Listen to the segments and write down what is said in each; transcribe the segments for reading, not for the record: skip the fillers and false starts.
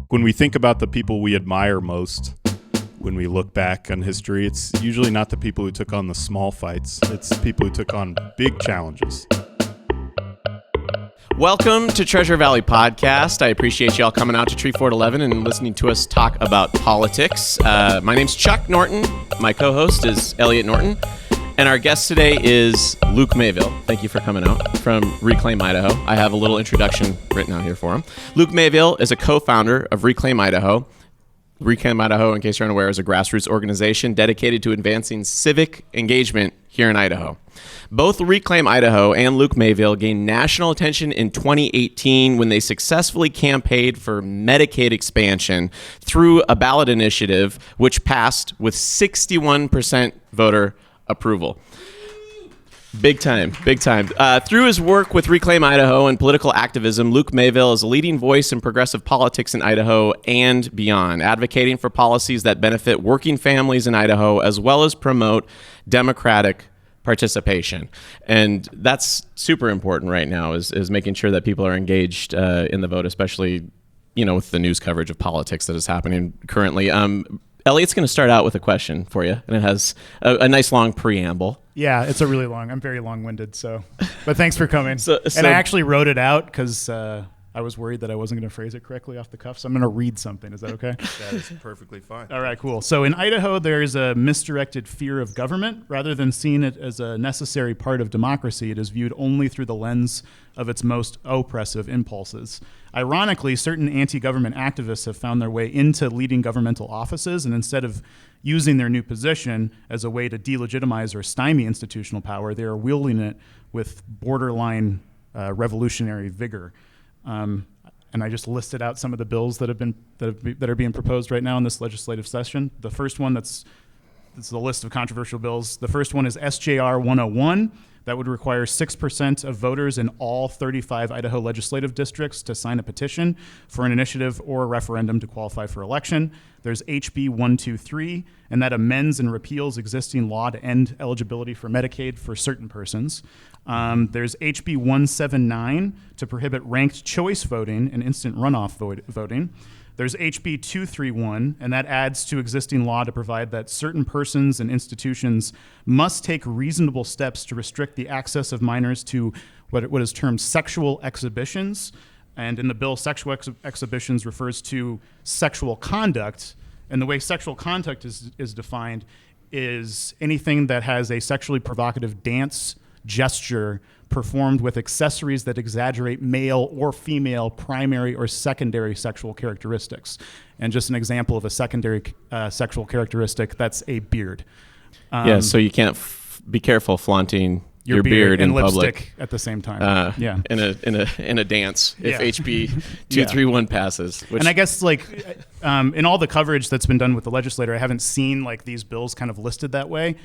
When we think about the people we admire most, when we look back on history, it's usually not the people who took on the small fights. It's the people who took on big challenges. Welcome to Treasure Valley Podcast. I appreciate you all coming out to Treefort 11 and listening to us talk about politics. My name's Chuck Norton. My co-host is Elliot Norton. And our guest today is Luke Mayville. Thank you for coming out from Reclaim Idaho. I have a little introduction written out here for him. Luke Mayville is a co-founder of Reclaim Idaho. Reclaim Idaho, in case you're unaware, is a grassroots organization dedicated to advancing civic engagement here in Idaho. Both Reclaim Idaho and Luke Mayville gained national attention in 2018 when they successfully campaigned for Medicaid expansion through a ballot initiative which passed with 61% voter approval. Big time, big time. Through his work with Reclaim Idaho and political activism, Luke Mayville is a leading voice in progressive politics in Idaho and beyond, advocating for policies that benefit working families in Idaho as well as promote democratic participation. And that's super important right now, is making sure that people are engaged in the vote, especially, with the news coverage of politics that is happening currently. Elliot's going to start out with a question for you, and it has a nice long preamble. Yeah, it's I'm very long-winded, but thanks for coming. And I actually wrote it out because I was worried that I wasn't going to phrase it correctly off the cuff, so I'm going to read something. Is that okay? That is perfectly fine. All right, cool. So in Idaho, there is a misdirected fear of government. Rather than seeing it as a necessary part of democracy, it is viewed only through the lens of its most oppressive impulses. Ironically, certain anti-government activists have found their way into leading governmental offices, and instead of using their new position as a way to delegitimize or stymie institutional power, they are wielding it with borderline revolutionary vigor. And I just listed out some of the bills that are being proposed right now in this legislative session. The first one it's the list of controversial bills. The first one is SJR 101. That would require 6% of voters in all 35 Idaho legislative districts to sign a petition for an initiative or a referendum to qualify for election. There's HB 123, and that amends and repeals existing law to end eligibility for Medicaid for certain persons. There's HB 179 to prohibit ranked choice voting and instant runoff voting. There's HB 231, and that adds to existing law to provide that certain persons and institutions must take reasonable steps to restrict the access of minors to what is termed sexual exhibitions. And in the bill, sexual exhibitions refers to sexual conduct. And the way sexual conduct is defined is anything that has a sexually provocative dance gesture performed with accessories that exaggerate male or female primary or secondary sexual characteristics. And just an example of a secondary sexual characteristic, that's a beard. So you can't be careful flaunting your beard in lipstick public at the same time. in a dance if HB 231 passes. And I guess in all the coverage that's been done with the legislator, I haven't seen these bills kind of listed that way.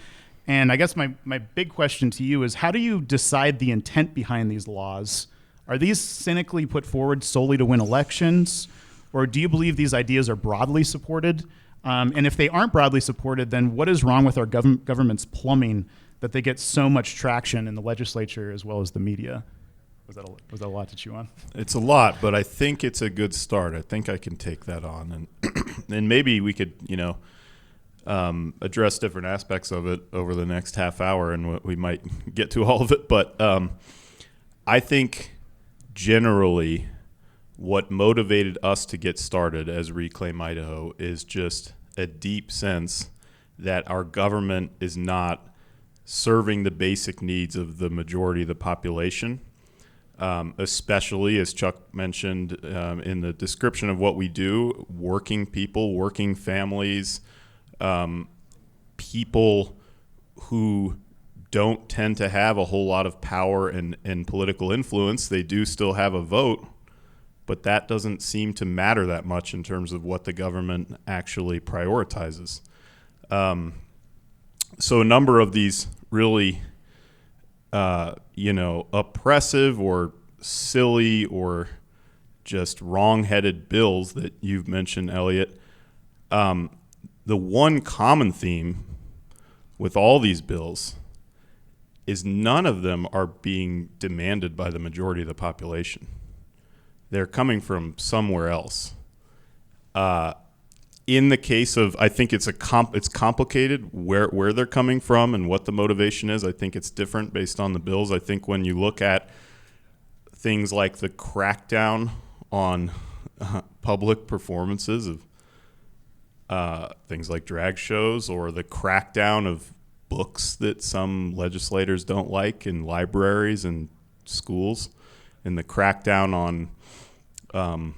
And I guess my big question to you is, how do you decide the intent behind these laws? Are these cynically put forward solely to win elections? Or do you believe these ideas are broadly supported? And if they aren't broadly supported, then what is wrong with our government's plumbing that they get so much traction in the legislature as well as the media? Was that a lot to chew on? It's a lot, but I think it's a good start. I think I can take that on. And maybe we could, address different aspects of it over the next half hour, and we might get to all of it. But I think generally what motivated us to get started as Reclaim Idaho is just a deep sense that our government is not serving the basic needs of the majority of the population, especially, as Chuck mentioned in the description of what we do, working people, working families, people who don't tend to have a whole lot of power and political influence. They do still have a vote, but that doesn't seem to matter that much in terms of what the government actually prioritizes. So a number of these really, oppressive or silly or just wrong-headed bills that you've mentioned, Elliot, the one common theme with all these bills is none of them are being demanded by the majority of the population. They're coming from somewhere else. In the case of, I think it's complicated where they're coming from and what the motivation is. I think it's different based on the bills. I think when you look at things like the crackdown on public performances of things like drag shows, or the crackdown of books that some legislators don't like in libraries and schools, and the crackdown on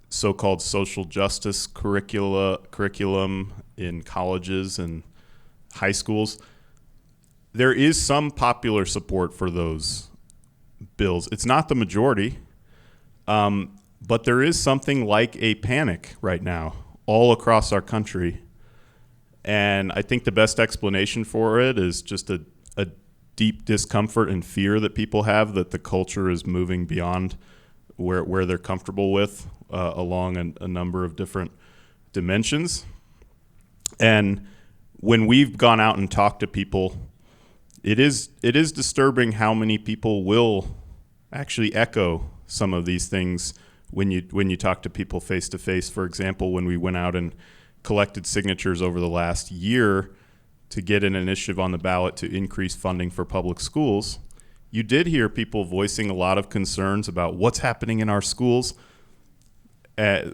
so-called social justice curriculum in colleges and high schools, there is some popular support for those bills. It's not the majority, but there is something like a panic right now all across our country. And I think the best explanation for it is just a deep discomfort and fear that people have that the culture is moving beyond where they're comfortable with along a number of different dimensions. And when we've gone out and talked to people, it is disturbing how many people will actually echo some of these things when you talk to people face to face. For example, when we went out and collected signatures over the last year to get an initiative on the ballot to increase funding for public schools, you did hear people voicing a lot of concerns about what's happening in our schools,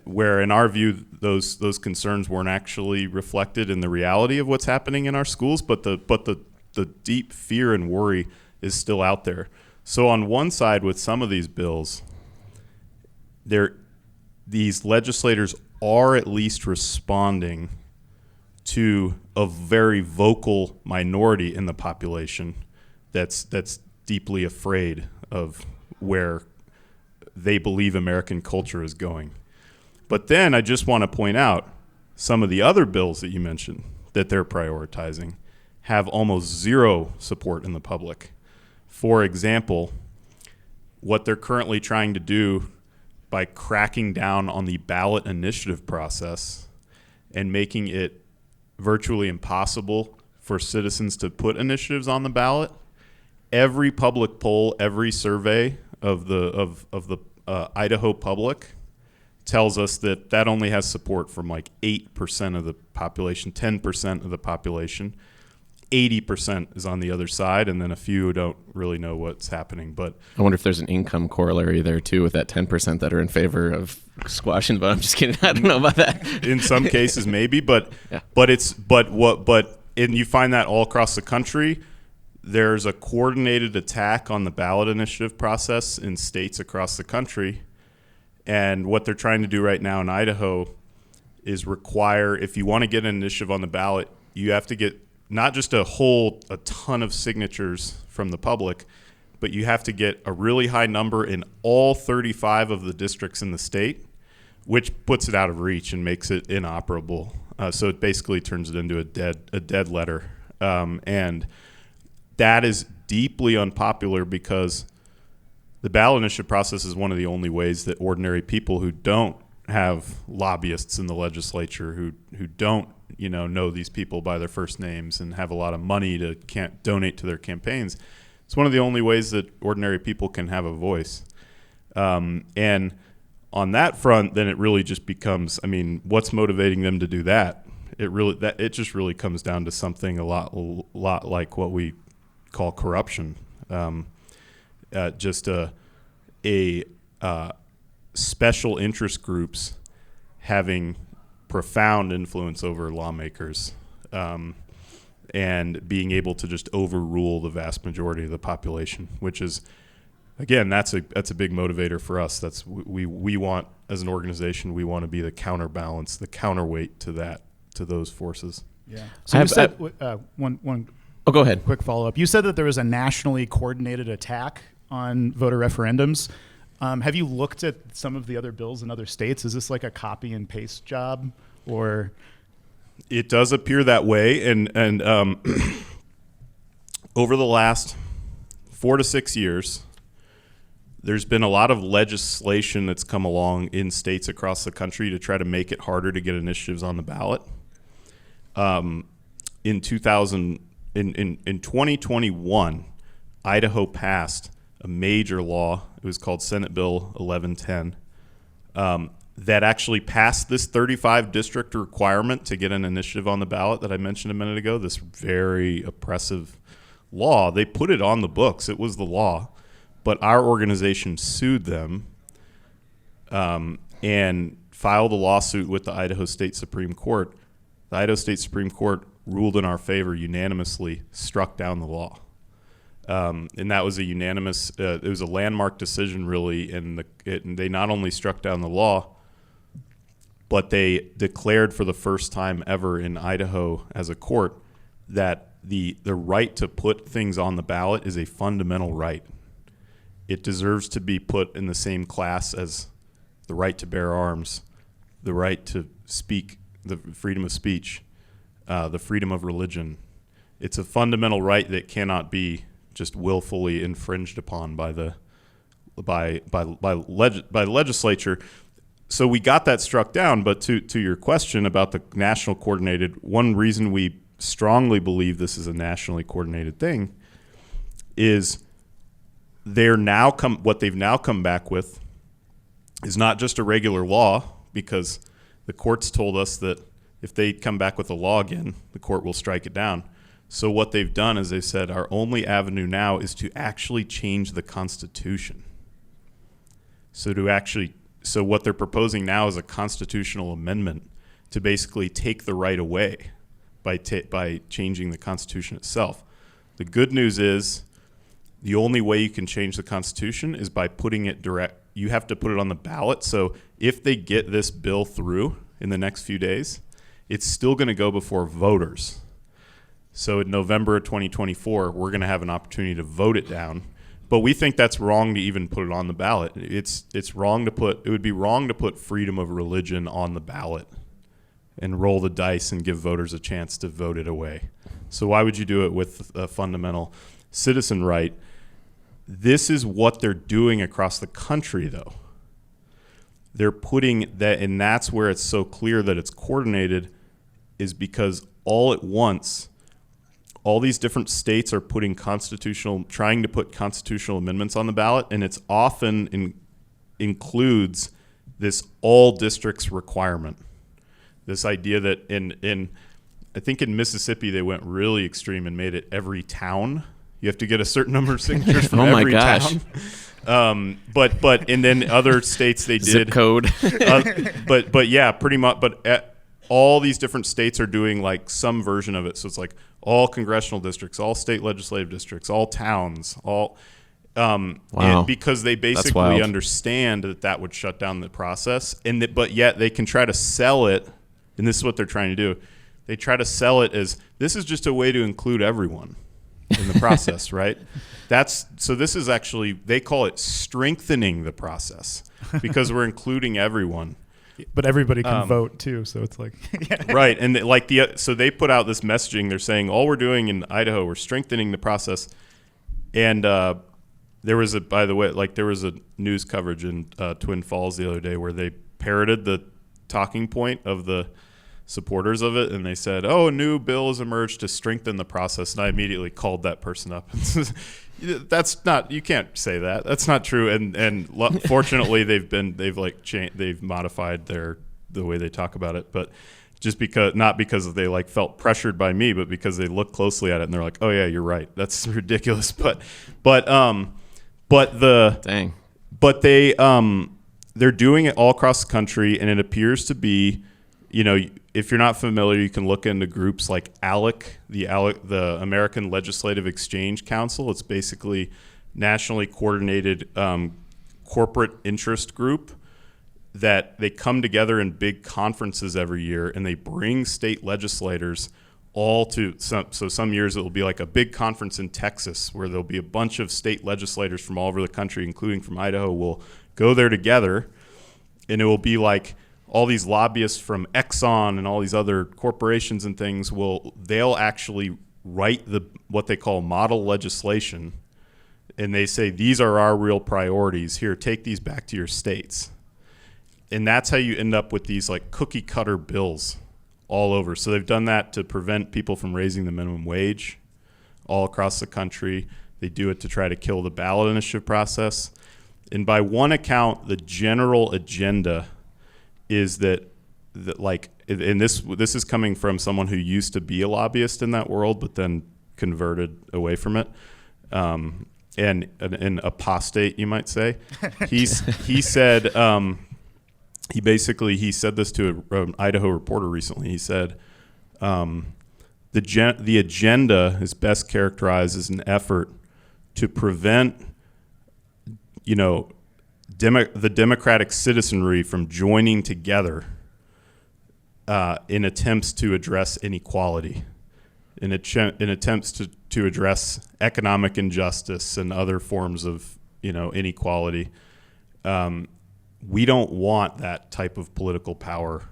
where in our view those concerns weren't actually reflected in the reality of what's happening in our schools, but the deep fear and worry is still out there. So on one side, with some of these bills, these legislators are at least responding to a very vocal minority in the population that's deeply afraid of where they believe American culture is going. But then I just want to point out some of the other bills that you mentioned that they're prioritizing have almost zero support in the public. For example, what they're currently trying to do by cracking down on the ballot initiative process and making it virtually impossible for citizens to put initiatives on the ballot. Every public poll, every survey of the Idaho public tells us that only has support from like 8% of the population, 10% of the population. 80% is on the other side, and then a few don't really know what's happening. But I wonder if there's an income corollary there too, with that 10% that are in favor of squashing the vote. I'm just kidding. I don't know about that. In some cases, maybe, but Yeah. And you find that all across the country. There's a coordinated attack on the ballot initiative process in states across the country, and what they're trying to do right now in Idaho is require, if you want to get an initiative on the ballot, you have to get not just a ton of signatures from the public, but you have to get a really high number in all 35 of the districts in the state, which puts it out of reach and makes it inoperable. So it basically turns it into a dead letter. And that is deeply unpopular because the ballot initiative process is one of the only ways that ordinary people who don't have lobbyists in the legislature, who don't know these people by their first names and have a lot of money to donate to their campaigns. It's one of the only ways that ordinary people can have a voice. And on that front, then it really just becomes, what's motivating them to do that? It just really comes down to something a lot like what we call corruption. Just a special interest groups having profound influence over lawmakers, and being able to just overrule the vast majority of the population, which is, again, that's a big motivator for us. That's we want, as an organization, we want to be the counterbalance, the counterweight to those forces. Yeah. So you said one. Oh, go ahead. Quick follow up. You said that there was a nationally coordinated attack on voter referendums. Have you looked at some of the other bills in other states? Is this like a copy and paste job, or? It does appear that way, and over the last 4 to 6 years, there's been a lot of legislation that's come along in states across the country to try to make it harder to get initiatives on the ballot. In 2021, Idaho passed a major law. It was called Senate Bill 1110, that actually passed this 35 district requirement to get an initiative on the ballot that I mentioned a minute ago, this very oppressive law. They put it on the books. It was the law. But our organization sued them and filed a lawsuit with the Idaho State Supreme Court. The Idaho State Supreme Court ruled in our favor unanimously, struck down the law. And that was a unanimous, it was a landmark decision really, and they not only struck down the law, but they declared for the first time ever in Idaho as a court that the right to put things on the ballot is a fundamental right. It deserves to be put in the same class as the right to bear arms, the right to speak, the freedom of speech, the freedom of religion. It's a fundamental right that cannot be just willfully infringed upon by the legislature. So we got that struck down, but to your question about the national coordinated, one reason we strongly believe this is a nationally coordinated thing is what they've now come back with is not just a regular law, because the courts told us that if they come back with a law again, the court will strike it down. So what they've done is they said our only avenue now is to actually change the Constitution. So what they're proposing now is a constitutional amendment to basically take the right away by changing the Constitution itself. The good news is the only way you can change the Constitution is by putting it direct. You have to put it on the ballot. So if they get this bill through in the next few days, it's still going to go before voters. So in November of 2024, we're going to have an opportunity to vote it down. But we think that's wrong to even put it on the ballot. It would be wrong to put freedom of religion on the ballot and roll the dice and give voters a chance to vote it away. So why would you do it with a fundamental citizen right? This is what they're doing across the country, though. They're putting that, and that's where it's so clear that it's coordinated, is because all at once, all these different states are trying to put constitutional amendments on the ballot, and it's often includes this all districts requirement. This idea that I think in Mississippi they went really extreme and made it every town. You have to get a certain number of signatures from every town. But and then other states they did zip code. but yeah, pretty much. But all these different states are doing like some version of it. So it's like all congressional districts, all state legislative districts, all towns, all. Wow. And because they basically understand that would shut down the process, but yet they can try to sell it, and this is what they're trying to do. They try to sell it as this is just a way to include everyone in the process, right? So this is actually, they call it strengthening the process because we're including everyone. But everybody can vote too, so it's like yeah. Right, and so they put out this messaging. They're saying all we're doing in Idaho, we're strengthening the process. And there was a news coverage in Twin Falls the other day where they parroted the talking point of the supporters of it, and they said, "Oh, a new bill has emerged to strengthen the process." And I immediately called that person up. That's not. You can't say that. That's not true. And fortunately, they've modified the way they talk about it, but just not because they felt pressured by me, but because they looked closely at it and they're like, "Oh yeah, you're right. That's ridiculous." They're doing it all across the country, and it appears to be. If you're not familiar, you can look into groups like ALEC, the American Legislative Exchange Council. It's basically nationally coordinated corporate interest group that they come together in big conferences every year, and they bring state legislators all to some years it will be like a big conference in Texas where there'll be a bunch of state legislators from all over the country, including from Idaho, will go there together, and it will be like all these lobbyists from Exxon and all these other corporations and things they'll actually write what they call model legislation, and they say these are our real priorities. Here, take these back to your states, and that's how you end up with these like cookie cutter bills all over. So they've done that to prevent people from raising the minimum wage all across the country. They do it to try to kill the ballot initiative process, and by one account, the general agenda is that like, and this is coming from someone who used to be a lobbyist in that world, but then converted away from it, and an apostate, you might say. He said he said this to an Idaho reporter recently. He said the agenda is best characterized as an effort to prevent, the democratic citizenry from joining together in attempts to address inequality, in attempts to address economic injustice and other forms of inequality. We don't want that type of political power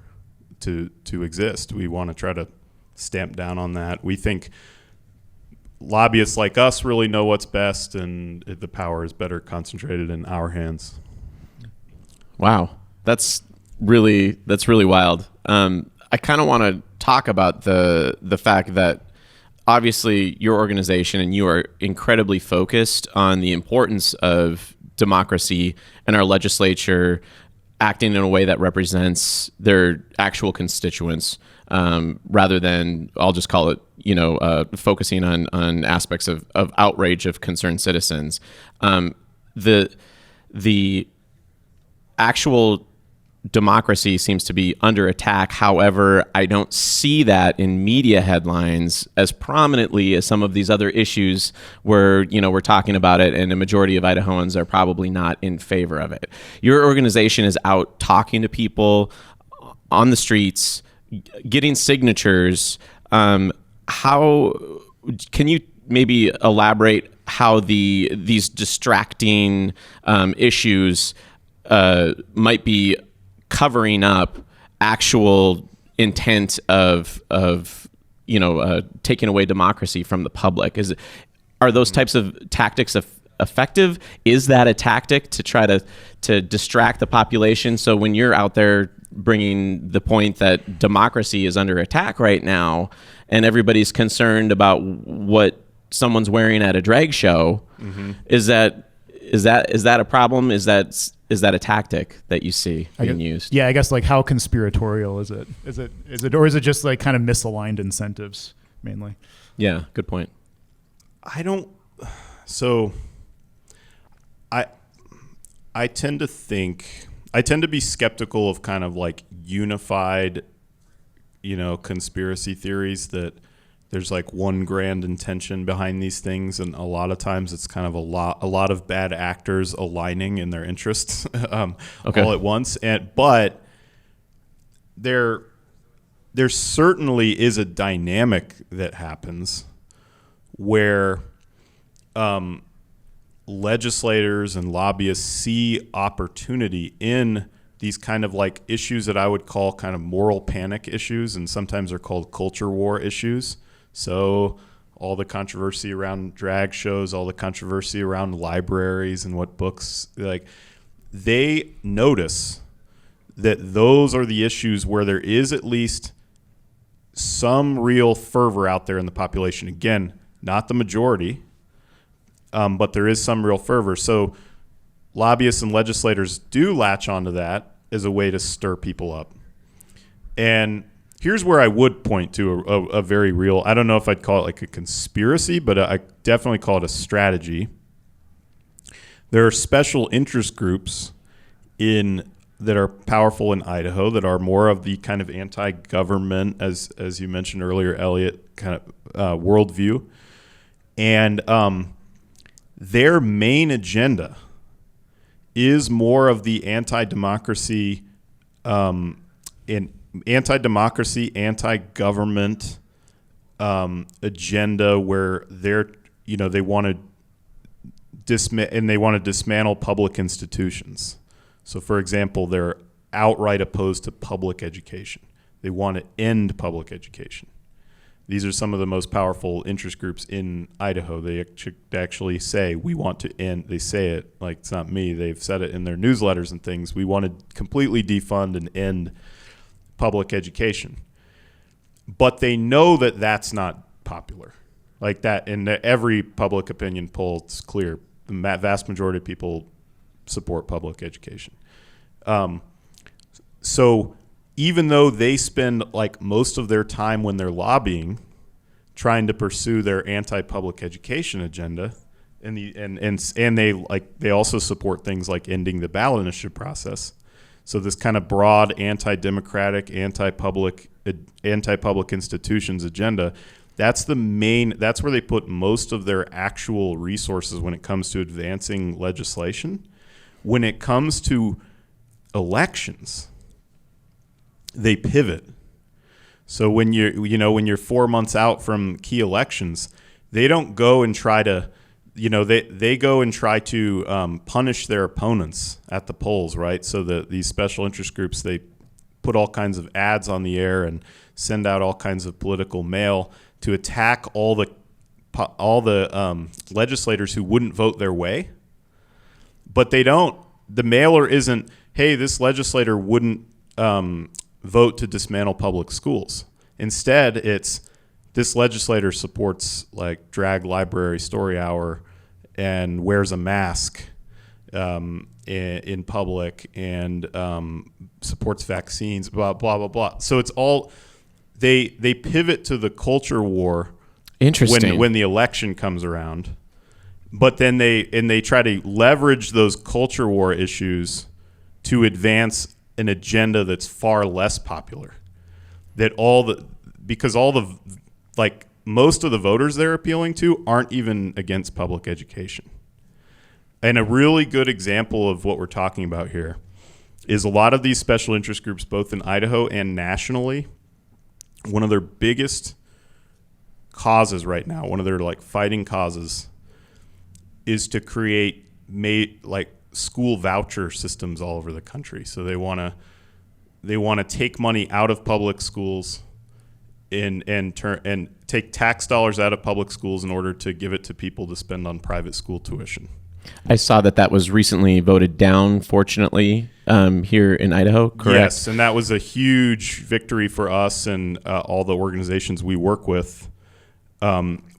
to exist. We want to try to stamp down on that. We think lobbyists like us really know what's best, and the power is better concentrated in our hands. Wow, that's really wild. I kind of want to talk about the fact that obviously your organization and you are incredibly focused on the importance of democracy and our legislature acting in a way that represents their actual constituents, rather than, I'll just call it, focusing on aspects of outrage of concerned citizens. The actual democracy seems to be under attack. However, I don't see that in media headlines as prominently as some of these other issues where, we're talking about it and a majority of Idahoans are probably not in favor of it. Your organization is out talking to people on the streets, getting signatures. How can you maybe elaborate how these distracting issues might be covering up actual intent of taking away democracy from the public? Are those types of tactics effective? Is that a tactic to try to distract the population? So when you're out there bringing the point that democracy is under attack right now, and everybody's concerned about what someone's wearing at a drag show, is that a problem? Is that a tactic that you see being used? Yeah, I guess like how conspiratorial is it? Is it or is it just like kind of misaligned incentives mainly? Yeah, good point. I tend to be skeptical of kind of like unified, conspiracy theories that there's like one grand intention behind these things, and a lot of times it's kind of a lot of bad actors aligning in their interests all at once. But there certainly is a dynamic that happens where legislators and lobbyists see opportunity in these kind of like issues that I would call kind of moral panic issues, and sometimes they're called culture war issues. So all the controversy around drag shows, all the controversy around libraries and what books, like, they notice that those are the issues where there is at least some real fervor out there in the population. Again, not the majority, but there is some real fervor. So lobbyists and legislators do latch onto that as a way to stir people up. And here's where I would point to a very real, I don't know if I'd call it like a conspiracy, but I definitely call it a strategy. There are special interest groups that are powerful in Idaho that are more of the kind of anti-government, as you mentioned earlier, Elliot, kind of worldview. And their main agenda is more of the anti-democracy, anti-government agenda, where they want to dismantle public institutions. So, for example, they're outright opposed to public education. They want to end public education. These are some of the most powerful interest groups in Idaho. They actually say, we want to end, they say it like it's not me, they've said it in their newsletters and things, we want to completely defund and end public education. But they know that that's not popular. Like that, in every public opinion poll, it's clear. The vast majority of people support public education. So even though they spend like most of their time when they're lobbying trying to pursue their anti-public education agenda, and they also support things like ending the ballot initiative process. So this kind of broad anti-democratic, anti-public institutions agenda, that's where they put most of their actual resources when it comes to advancing legislation. When it comes to elections, they pivot. So when you're 4 months out from key elections, they don't go and try to, they go and try to punish their opponents at the polls, right? So these special interest groups, they put all kinds of ads on the air and send out all kinds of political mail to attack all the legislators who wouldn't vote their way. But they don't. The mailer isn't, hey, this legislator wouldn't vote to dismantle public schools. Instead, it's this legislator supports like drag library story hour and wears a mask in public and supports vaccines, blah, blah, blah, blah. So it's all, they pivot to the culture war. Interesting. When the election comes around. But then they try to leverage those culture war issues to advance an agenda that's far less popular. Because most of the voters they're appealing to aren't even against public education. And a really good example of what we're talking about here is a lot of these special interest groups, both in Idaho and nationally, one of their biggest causes right now, one of their like fighting causes, is to create school voucher systems all over the country. So they want to take money out of public schools and take tax dollars out of public schools in order to give it to people to spend on private school tuition. I saw that was recently voted down, fortunately, here in Idaho, correct? Yes, and that was a huge victory for us and all the organizations we work with.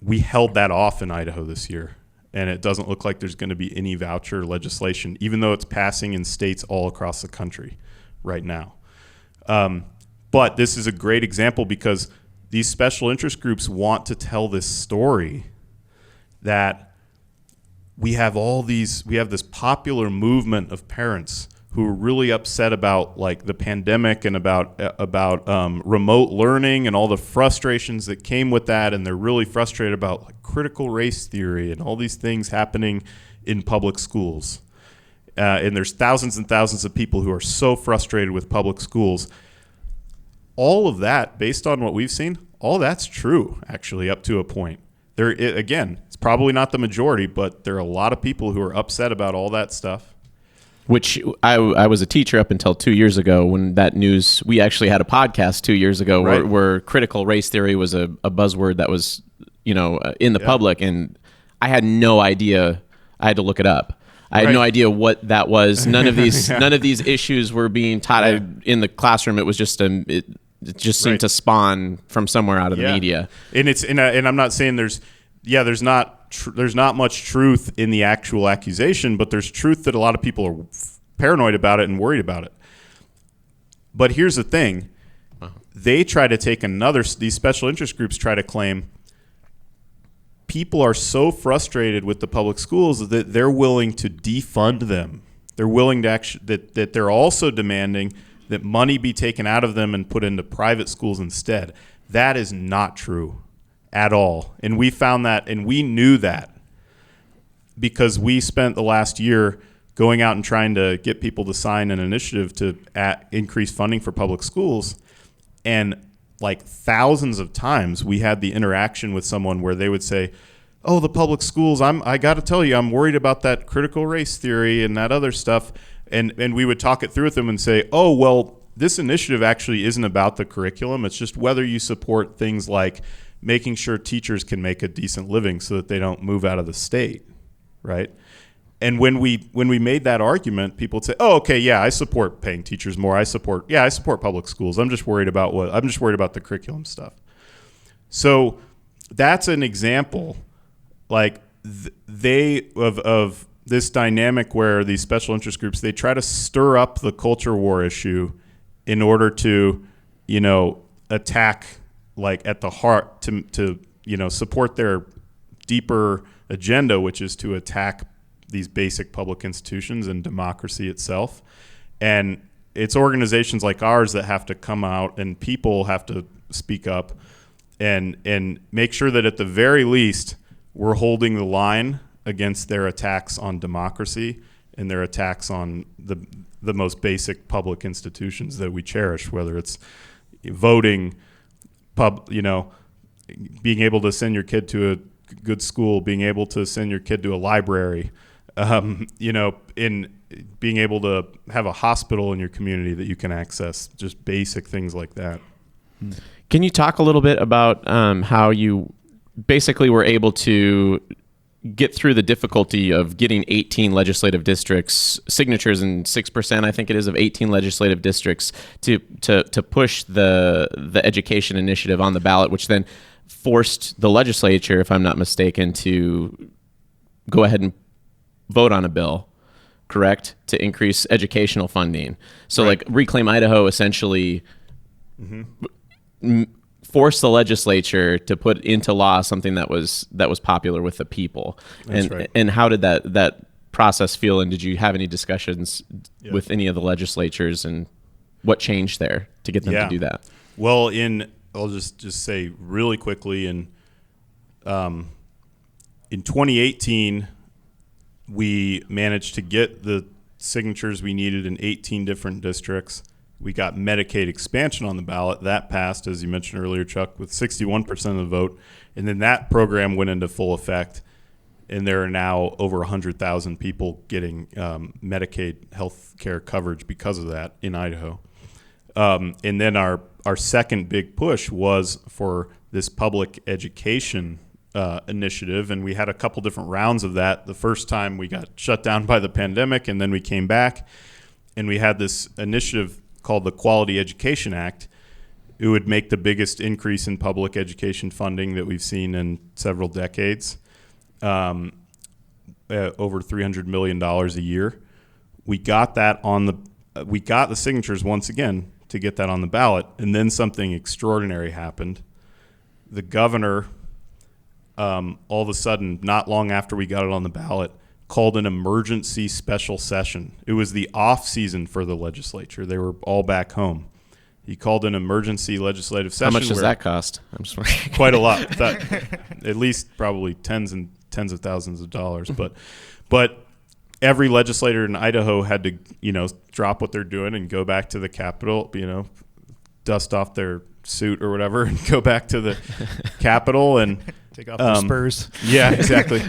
We held that off in Idaho this year, and it doesn't look like there's going to be any voucher legislation, even though it's passing in states all across the country right now. But this is a great example because these special interest groups want to tell this story that we have this popular movement of parents who are really upset about like the pandemic and about remote learning and all the frustrations that came with that, and they're really frustrated about like critical race theory and all these things happening in public schools. And there's thousands and thousands of people who are so frustrated with public schools. All of that, based on what we've seen, all that's true actually up to a point. Again, it's probably not the majority, but there are a lot of people who are upset about all that stuff. Which I was a teacher up until 2 years ago when that news, we actually had a podcast 2 years ago where critical race theory was a buzzword that was, in the public, and I had no idea. I had to look it up. I had no idea what that was. None of these none of these issues were being taught in the classroom. It was just it just seemed to spawn from somewhere out of the media. And and I'm not saying there's not much truth in the actual accusation, but there's truth that a lot of people are paranoid about it and worried about it. But here's the thing. They try to take these special interest groups try to claim people are so frustrated with the public schools that they're willing to defund them. They're willing to that they're also demanding that money be taken out of them and put into private schools instead. That is not true at all. And we found that, and we knew that because we spent the last year going out and trying to get people to sign an initiative to increase funding for public schools. And like thousands of times we had the interaction with someone where they would say, oh, the public schools, I got to tell you, I'm worried about that critical race theory and that other stuff. And we would talk it through with them and say, oh, well, this initiative actually isn't about the curriculum. It's just whether you support things like making sure teachers can make a decent living so that they don't move out of the state, right? And when we made that argument, people would say, oh, okay, yeah, I support paying teachers more. I support public schools. I'm just worried about the curriculum stuff. So that's an example, like of this dynamic where these special interest groups, they try to stir up the culture war issue in order to, attack like at the heart to support their deeper agenda, which is to attack these basic public institutions and democracy itself. And it's organizations like ours that have to come out, and people have to speak up and make sure that at the very least we're holding the line against their attacks on democracy and their attacks on the most basic public institutions that we cherish, whether it's voting, being able to send your kid to a good school, being able to send your kid to a library, in being able to have a hospital in your community that you can access, just basic things like that. Can you talk a little bit about how you basically were able to get through the difficulty of getting 18 legislative districts signatures and 6%, I think it is, of 18 legislative districts to push the education initiative on the ballot, which then forced the legislature, if I'm not mistaken, to go ahead and vote on a bill, correct, to increase educational funding. So right. like Reclaim Idaho essentially forced the legislature to put into law something that was popular with the people. That's right. And how did that process feel? And did you have any discussions with any of the legislatures, and what changed there to get them to do that? Well, I'll just say really quickly, in 2018, we managed to get the signatures we needed in 18 different districts. We got Medicaid expansion on the ballot. That passed, as you mentioned earlier, Chuck, with 61% of the vote. And then that program went into full effect. And there are now over 100,000 people getting Medicaid health care coverage because of that in Idaho. And then our second big push was for this public education initiative, and we had a couple different rounds of that. The first time we got shut down by the pandemic, and then we came back, and we had this initiative called the Quality Education Act. It would make the biggest increase in public education funding that we've seen in several decades, over $300 million a year. We got that we got the signatures once again to get that on the ballot, and then something extraordinary happened. The governor, all of a sudden, not long after we got it on the ballot, called an emergency special session. It was the off season for the legislature. They were all back home. He called an emergency legislative session. How much does that cost? I'm just wondering. Quite a lot. At least probably tens of thousands of dollars. But every legislator in Idaho had to, drop what they're doing and go back to the Capitol, dust off their suit or whatever and go back to the Capitol and take off their spurs. Yeah, exactly.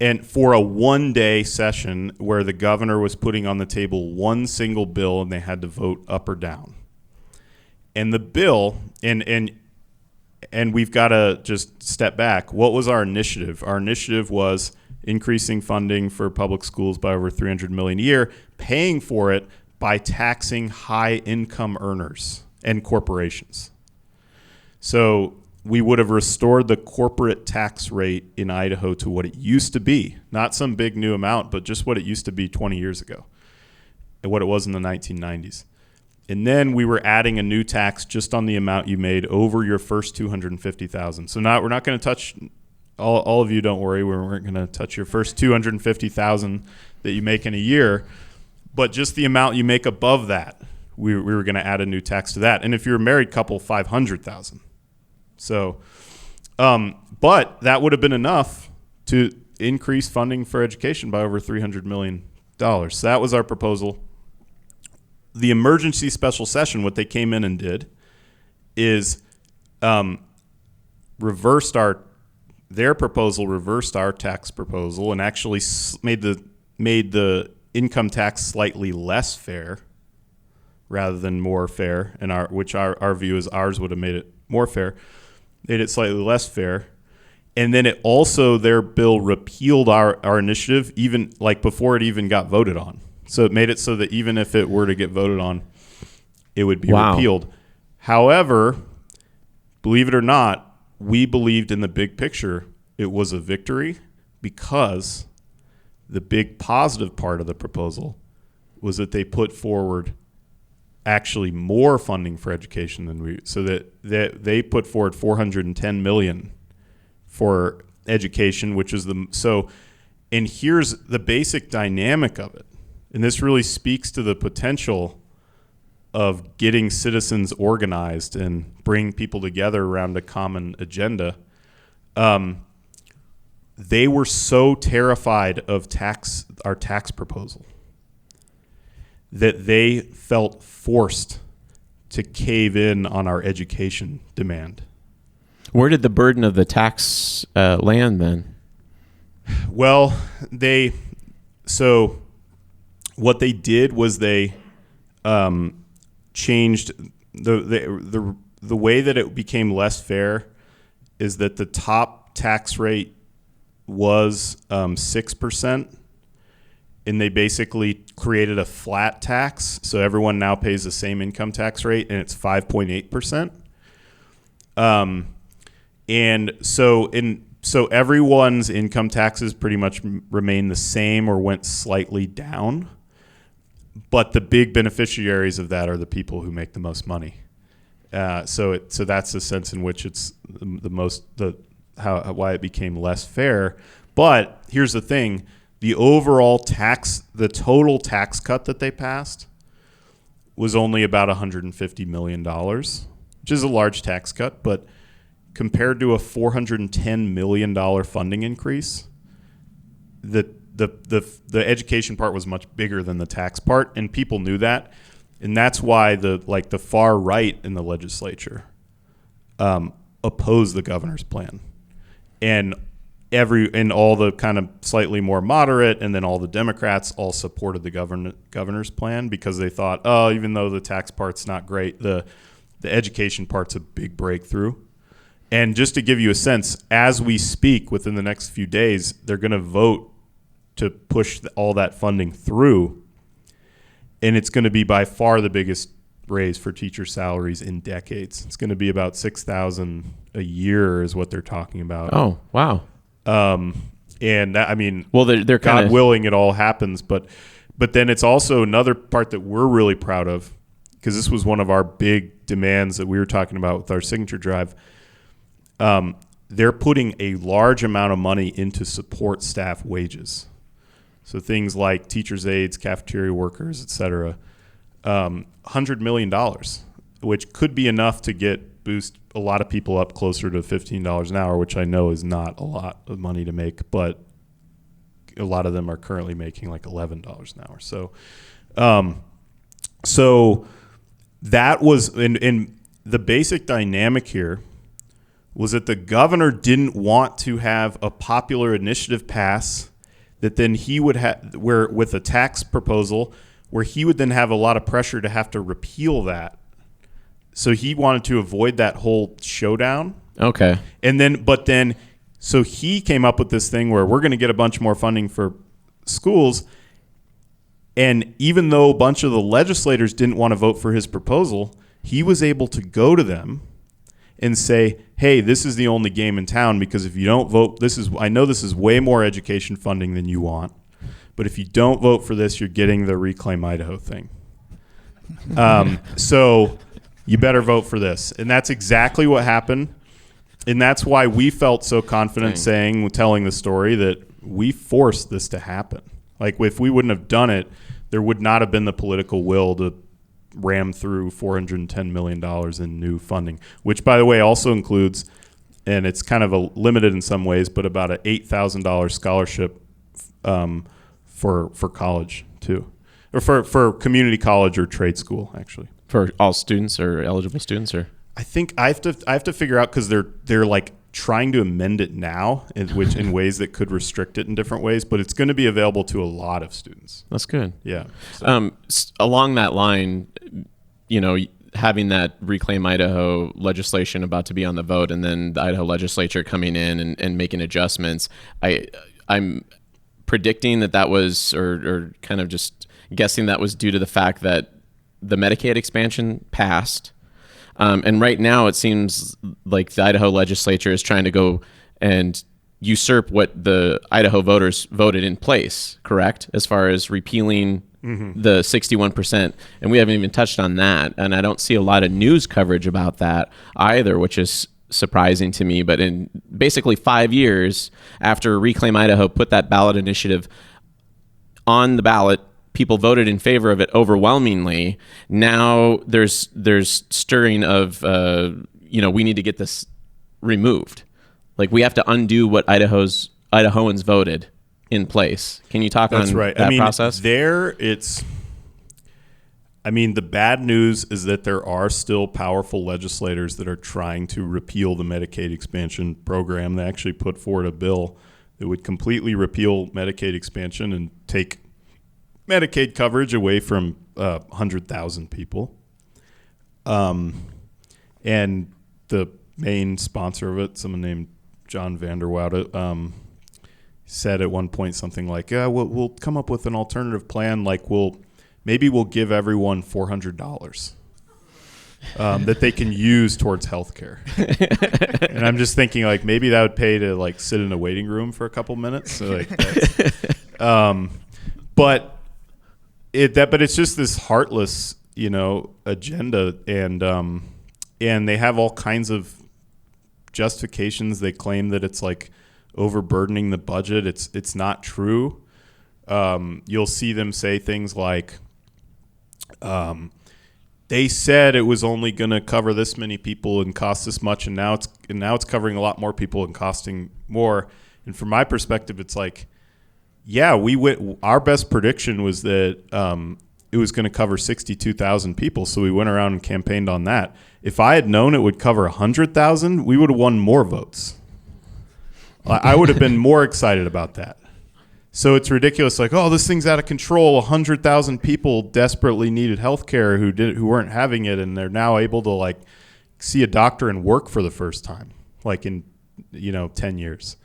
And for a one-day session where the governor was putting on the table one single bill and they had to vote up or down. And the bill, and we've got to just step back. What was our initiative? Our initiative was increasing funding for public schools by over $300 million a year, paying for it by taxing high-income earners and corporations. So we would have restored the corporate tax rate in Idaho to what it used to be, not some big new amount, but just what it used to be 20 years ago and what it was in the 1990s. And then we were adding a new tax just on the amount you made over your first $250,000. So now we're not going to touch all of you. Don't worry, we weren't going to touch your first $250,000 that you make in a year, but just the amount you make above that, we were going to add a new tax to that. And if you're a married couple, $500,000. So, but that would have been enough to increase funding for education by over $300 million. So that was our proposal. The emergency special session, what they came in and did is reversed their tax proposal and actually made the income tax slightly less fair rather than more fair, and our view is ours would have made it more fair. Made it slightly less fair. And then it also, their bill repealed our initiative even like before it even got voted on. So it made it so that even if it were to get voted on, it would be repealed. However, believe it or not, we believed in the big picture it was a victory because the big positive part of the proposal was that they put forward actually more funding for education than we, so that they put forward $410 million for education, which is and here's the basic dynamic of it. And this really speaks to the potential of getting citizens organized and bringing people together around a common agenda. They were so terrified of our tax proposal that they felt forced to cave in on our education demand. Where did the burden of the tax land then? Well, what they did was they changed the way that it became less fair is that the top tax rate was 6%, and they basically created a flat tax, so everyone now pays the same income tax rate, and it's 5.8%. And so everyone's income taxes pretty much remain the same or went slightly down, but the big beneficiaries of that are the people who make the most money. So that's the sense in which it's why it became less fair. But here's the thing: the total tax cut that they passed was only about $150 million, which is a large tax cut, but compared to a $410 million funding increase, the education part was much bigger than the tax part, and people knew that, and that's why the far right in the legislature opposed the governor's plan, and all the kind of slightly more moderate, and then all the Democrats all supported the governor's plan because they thought, oh, even though the tax part's not great, the education part's a big breakthrough. And just to give you a sense, as we speak, within the next few days, they're going to vote to push all that funding through, and it's going to be by far the biggest raise for teacher salaries in decades. It's going to be about $6,000 a year is what they're talking about. Oh, wow. And that, I mean, well, they're God willing, it all happens. But then it's also another part that we're really proud of, because this was one of our big demands that we were talking about with our signature drive. They're putting a large amount of money into support staff wages. So things like teachers' aides, cafeteria workers, et cetera, $100 million, which could be enough to boost a lot of people up closer to $15 an hour, which I know is not a lot of money to make, but a lot of them are currently making like $11 an hour. So that was, and the basic dynamic here was that the governor didn't want to have a popular initiative pass that then he would have, where with a tax proposal, where he would then have a lot of pressure to have to repeal that. So he wanted to avoid that whole showdown. Okay. So he came up with this thing where we're going to get a bunch more funding for schools. And even though a bunch of the legislators didn't want to vote for his proposal, he was able to go to them and say, hey, this is the only game in town, because if you don't vote, I know this is way more education funding than you want, but if you don't vote for this, you're getting the Reclaim Idaho thing. So you better vote for this. And that's exactly what happened. And that's why we felt so confident telling the story that we forced this to happen. Like, if we wouldn't have done it, there would not have been the political will to ram through $410 million in new funding, which, by the way, also includes, and it's kind of limited in some ways, but about an $8,000 scholarship for college too, or for community college or trade school, actually. For all students or eligible students, or I think I have to figure out, because they're like trying to amend it now, in ways that could restrict it in different ways, but it's going to be available to a lot of students. That's good. Yeah. So. Along that line, having that Reclaim Idaho legislation about to be on the vote, and then the Idaho legislature coming in and making adjustments, I'm predicting that was, or kind of just guessing that was due to the fact that the Medicaid expansion passed. And right now it seems like the Idaho legislature is trying to go and usurp what the Idaho voters voted in place, correct? As far as repealing the 61%, and we haven't even touched on that. And I don't see a lot of news coverage about that either, which is surprising to me. But in basically 5 years after Reclaim Idaho put that ballot initiative on the ballot, people voted in favor of it overwhelmingly. Now there's stirring of we need to get this removed. Like, we have to undo what Idahoans voted in place. Can you talk on that process? The bad news is that there are still powerful legislators that are trying to repeal the Medicaid expansion program. They actually put forward a bill that would completely repeal Medicaid expansion and take Medicaid coverage away from 100,000 people. And the main sponsor of it, someone named John Vanderwoude, said at one point something like, we'll come up with an alternative plan, like maybe we'll give everyone $400 that they can use towards health care. And I'm just thinking, like, maybe that would pay to, like, sit in a waiting room for a couple minutes. So, like, but it's just this heartless, agenda, and they have all kinds of justifications. They claim that it's like overburdening the budget. It's not true. You'll see them say things like, they said it was only going to cover this many people and cost this much, and now it's covering a lot more people and costing more. And from my perspective, it's like, yeah, our best prediction was that it was going to cover 62,000 people, so we went around and campaigned on that. If I had known it would cover 100,000, we would have won more votes. I would have been more excited about that. So it's ridiculous, like, oh, this thing's out of control. 100,000 people desperately needed health care who weren't having it, and they're now able to, like, see a doctor and work for the first time, like, in 10 years.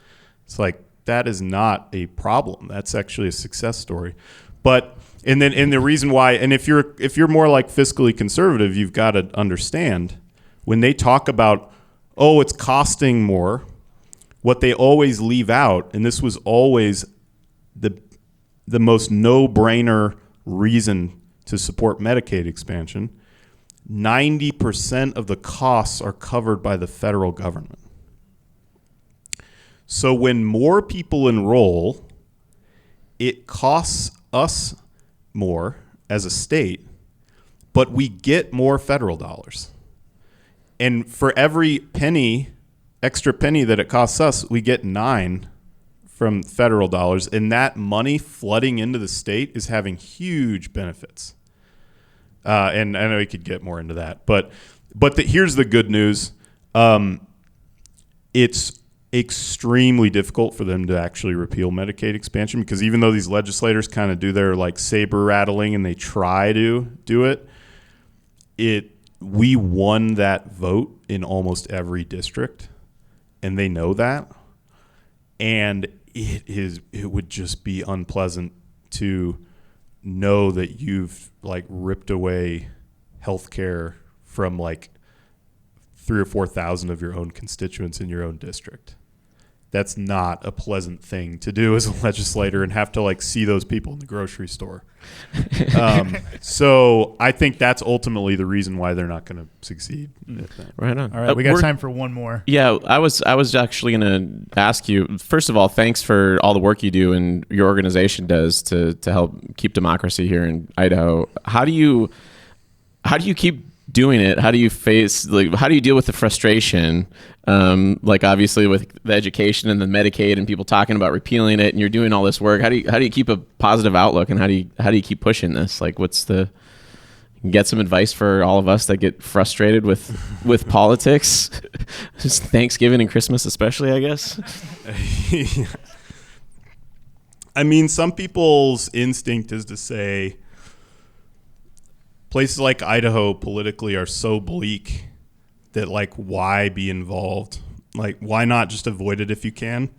It's like, that is not a problem. That's actually a success story. But and the reason why, and if you're more like fiscally conservative, you've got to understand when they talk about, oh, it's costing more, what they always leave out, and this was always the most no-brainer reason to support Medicaid expansion, 90% of the costs are covered by the federal government. So when more people enroll, it costs us more as a state, but we get more federal dollars. And for every extra penny that it costs us, we get 9 from federal dollars, and that money flooding into the state is having huge benefits. And I know we could get more into that, but here's the good news. It's extremely difficult for them to actually repeal Medicaid expansion, because even though these legislators kind of do their, like, saber rattling and they try to do it, we won that vote in almost every district, and they know that. And it would just be unpleasant to know that you've, like, ripped away health care from, like, 3,000 or 4,000 of your own constituents in your own district. That's not a pleasant thing to do as a legislator, and have to, like, see those people in the grocery store. So I think that's ultimately the reason why they're not going to succeed. Right on. All right, we got time for one more. Yeah, I was actually going to ask you, first of all, thanks for all the work you do and your organization does to help keep democracy here in Idaho. How do you keep doing it? How do you how do you deal with the frustration? Like, obviously with the education and the Medicaid and people talking about repealing it, and you're doing all this work. How do you keep a positive outlook, and how do you keep pushing this? Like, get some advice for all of us that get frustrated with politics, just Thanksgiving and Christmas especially, I guess. I mean, some people's instinct is to say places like Idaho politically are so bleak that, like, why be involved? Like, why not just avoid it if you can?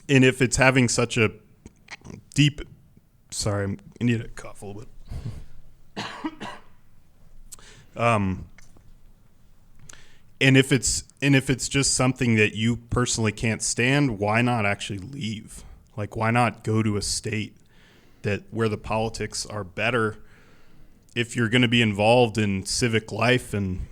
And if it's having such a deep, sorry, I need to cough a little bit. And if it's just something that you personally can't stand, why not actually leave? Like, why not go to a state that where the politics are better, if you're going to be involved in civic life and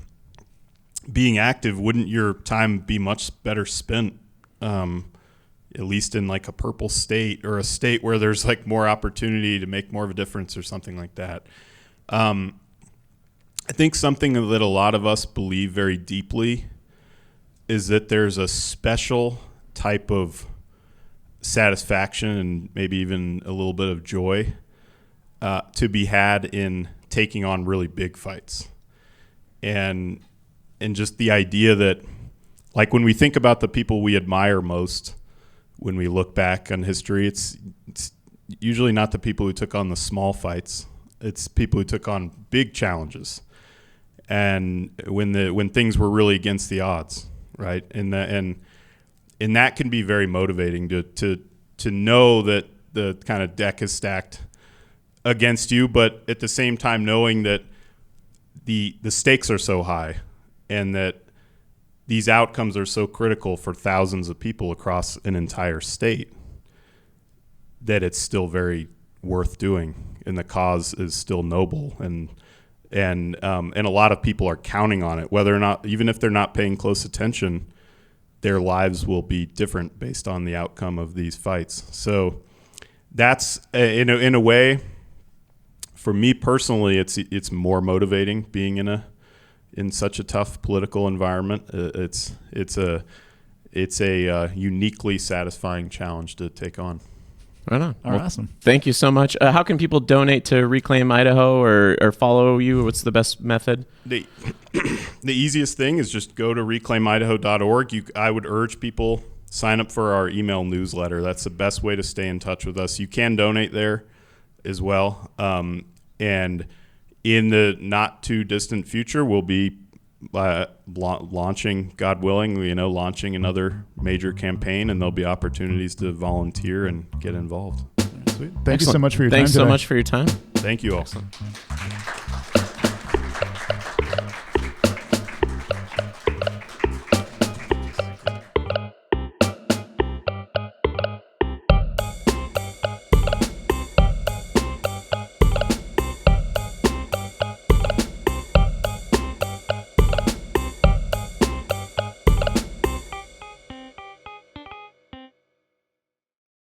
being active, wouldn't your time be much better spent, at least in like a purple state or a state where there's like more opportunity to make more of a difference or something like that? I think something that a lot of us believe very deeply is that there's a special type of satisfaction and maybe even a little bit of joy to be had in taking on really big fights. And just the idea that, like, when we think about the people we admire most, when we look back on history, it's usually not the people who took on the small fights. It's people who took on big challenges, and when things were really against the odds, right? And that can be very motivating to know that the kind of deck is stacked against you, but at the same time knowing that the stakes are so high and that these outcomes are so critical for thousands of people across an entire state that it's still very worth doing, and the cause is still noble, and a lot of people are counting on it, whether or not, even if they're not paying close attention, their lives will be different based on the outcome of these fights. So that's in a way, for me personally, it's more motivating being in such a tough political environment. It's a uniquely satisfying challenge to take on. Right on. Well, awesome. Thank you so much. How can people donate to Reclaim Idaho or follow you? What's the best method? The easiest thing is just go to reclaimidaho.org. I would urge people, sign up for our email newsletter. That's the best way to stay in touch with us. You can donate there as well. And in the not too distant future, we'll be launching, God willing, launching another major campaign, and there'll be opportunities to volunteer and get involved. Sweet. Thank you so much for your time. Thanks so much for your time. Thank you all. Excellent.